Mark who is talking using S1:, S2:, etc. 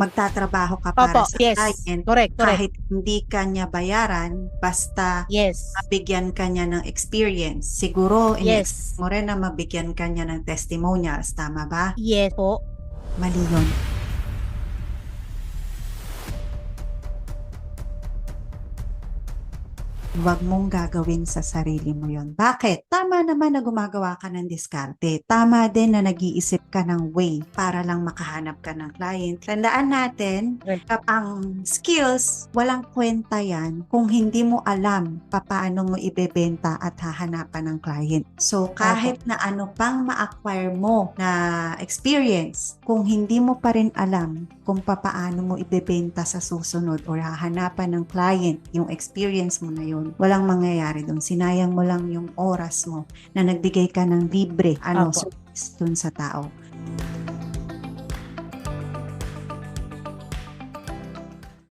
S1: magtatrabaho ka
S2: Opo,
S1: para sa
S2: yes.
S1: client
S2: Correct, correct.
S1: kahit hindi ka niya bayaran, basta
S2: Yes.
S1: mabigyan ka niya ng experience. Siguro, ini-expect
S2: Yes.
S1: mo rin na mabigyan ka niya ng testimonials, tama ba?
S2: Yes po.
S1: Mali yun. Huwag mong gagawin sa sarili mo yon. Bakit? Tama naman na gumagawa ka ng diskarte. Tama din na nag-iisip ka ng way para lang makahanap ka ng client. Tandaan natin, ang skills, walang kwenta yan kung hindi mo alam paano mo ibebenta at hahanapan ng client. So,
S2: Opo.
S1: kahit na ano pang ma-acquire mo na experience, kung hindi mo pa rin alam kung paano mo ibebenta sa susunod or hahanapan ng client yung experience mo na yun, walang mangyayari doon. Sinayang mo lang yung oras mo na nagbigay ka ng libre
S2: Opo.
S1: service doon sa tao.